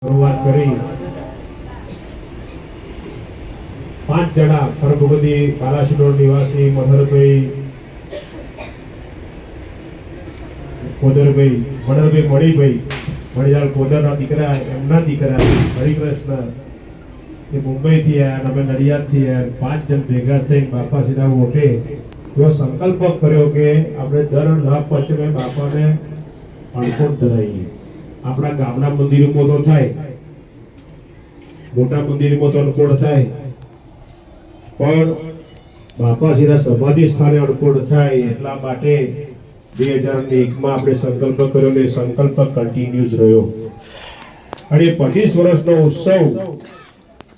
શરૂઆત કરી 5 જણા પરમગુદી બાલાશિનોર નિવાસી મનહરભાઈ કોદરભાઈ મણિભાઈ મણિલાલ કોદરના દીકરા એમના દીકરા હરિકૃષ્ણ એ મુંબઈથી આવ્યા અમે નડિયાદથી આવ્યા 5 જણ ભેગા થઈ બાપાજીના વોટે એવો સંકલ્પ કર્યો કે આપણે દર નવ પંચમે બાપાને અણકોટ ધરાવીએ. આપણા ગામના મંદિરોમાં તો થાય, મોટા મંદિરોમાં તો અણકોટ થાય, પણ બાપાજીના સમાધિ સ્થાને અણકોટ થાય એટલા માટે 2001માં આપણે સંકલ્પ કર્યો ને સંકલ્પ કન્ટિન્યુ જ રહ્યો. અને 25 વર્ષનો ઉત્સવ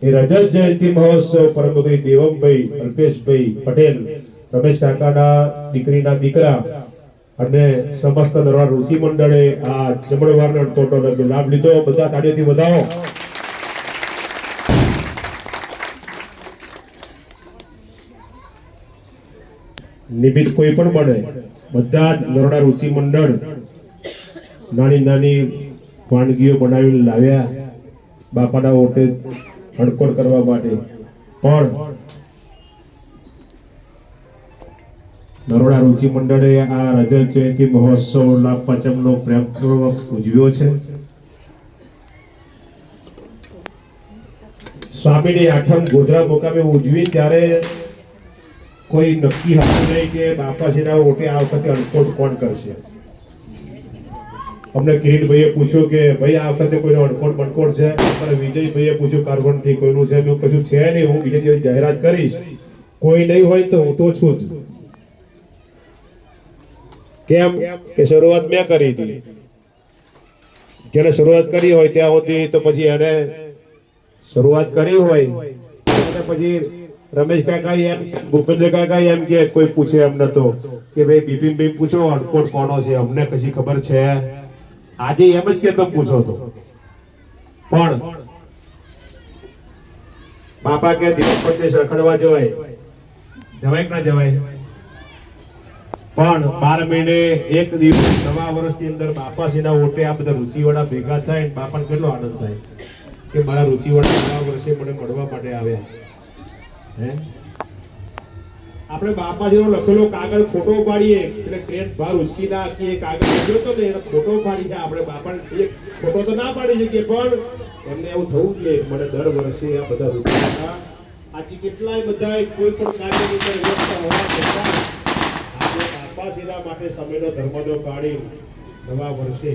એ રજત જયંતિ મહોત્સવ પરમગુદી દેવમભાઈ અલ્પેશભાઈ પટેલ રમેશ કાકાના દીકરીના દીકરા અને સમસ્ત નરવા ઋષિ મંડળે આ જમણવારના અણકોટનો લાભ લીધો. બધા તાળીઓથી વધાવો. નિમિત્ત કોઈ પણ બને, બધા જ નરોડા રુચિ મંડળ નાની નાની વાનગીઓ બનાવીને લાવ્યા બાપાના ઓટે અણકોટ કરવા માટે. પણ નરોડા રુચિ મંડળે આ રજત જયંતિ મહોત્સવ લાભ પંચમનો પ્રેમપૂર્વક ઉજવ્યો છે. સ્વામીની આઠમ ગોધરા મુકામે ઉજવી ત્યારે કોઈ નક્કી હતું નહીં કે બાપાજીના ઓટે આ વખતે અણકોટ કોણ કરશે. અમને કિરીટભાઈએ પૂછ્યું કે ભાઈ આ વખતે કોઈનો અણકોટ બણકોટ છે? અને વિજયભાઈએ પૂછ્યું કારવણથી કોઈનું છે? મેં કશું છે નહીં, હું બીજા દિવસ જાહેરાત કરીશ. કોઈ નહીં હોય તો હું તો છું જ. કેમ કે શરૂઆત મેં કરી હતી. જેને શરૂઆત કરી હોય ત્યાં સુધી તો પછી એને શરૂઆત કરી હોય અને પછી રમેશ કાકા એમ ભૂપેન્દ્ર કાકા એમ કે કોઈ પૂછે એમ નતો કે ભાઈ બિપિનભાઈ પૂછો અણકોટ કોનો છે, અમને કશી ખબર છે? આજે એમ જ કે તમે પૂછો તો. પણ બાપા કે દિવસ પરદેશ રખડવા જવાય કે ના જવાય? પણ 12 મહિને એક દિવસ નવા વર્ષની અંદર બાપાજીના ઓટે આ બધા રુચિવાળા ભેગા થાય ને બાપાને કેટલો આનંદ થાય કે મારા રુચિવાળા નવા વર્ષે મને મળવા માટે આવ્યા. આપણે બાપાજીનો લખેલો કાગળ ખોટો પાડીએ એટલે ટ્રેન બહાર ઉચકી ના આપીએ. કાગળ લખ્યો તો ને એને ખોટો પાડીએ. આપણે બાપાને ખોટો તો ના પાડી શકીએ, પણ એમને એવું થવું જોઈએ મને દર વર્ષે આ બધા રૂપિયા આજે કેટલાય બધા કોઈ પણ કાર્યની અંદર વ્યસ્ત હોવા છતાં આજે બાપાજીના માટે સમયનો ધર્મદો કાઢી નવા વર્ષે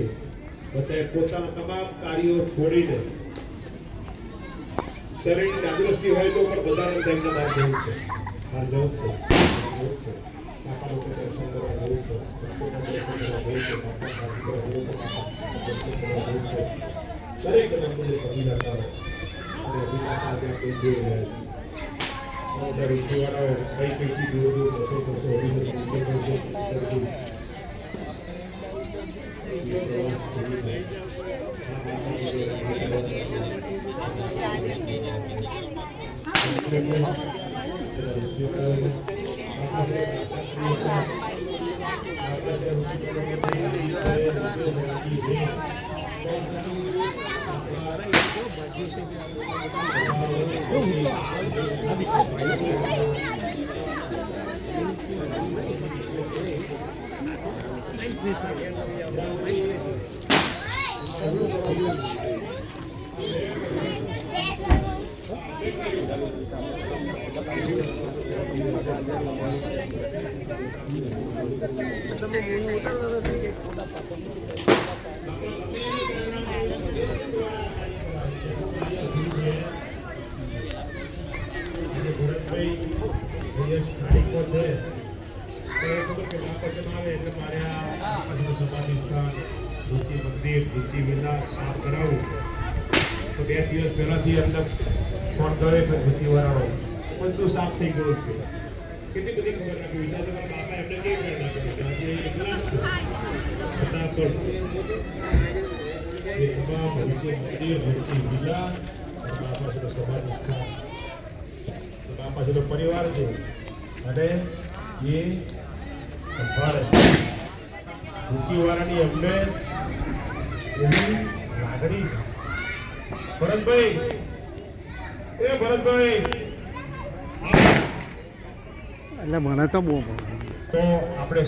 બધા પોતાના તમામ કાર્યો છોડીને શરીરની તંદુરસ્તી હોય તો પણ બધાને તેમને બહાર જવું છે, બહાર જવું છે, બાપા લોકો દર્શન કરવા જવું છે, દરેક મંદિરે કબીલા સારો અને અભિલાષા આપણે કોઈ જોઈ રહ્યા છે. ઋષિવાળાઓ કઈ દૂર દૂર બસો રુચિ મંદિર રુચિ વિલા સાફ કરાવું તો 2 દિવસ પહેલાથી એમને ફોન કર્યો કે રુચિવાળાનો બધું સાફ થઈ ગયું છે. કેટલી બધી ખબર રાખી વિચાર તો બાપા એમને કેવી કરી નાખ્યું આજે એકલા જ છે. એ તમામ રુચિ મંદિર રુચિ વિલા બાપાજીનો સમાધિ સ્થાન બાપાજીનો પરિવાર છે અને એ સંભાળે છે. રુચિવાળાની અમને એવી લાગણી છે ભરતભાઈ, એ ભરતભાઈ, એટલે મને તો બહુ તો આપણે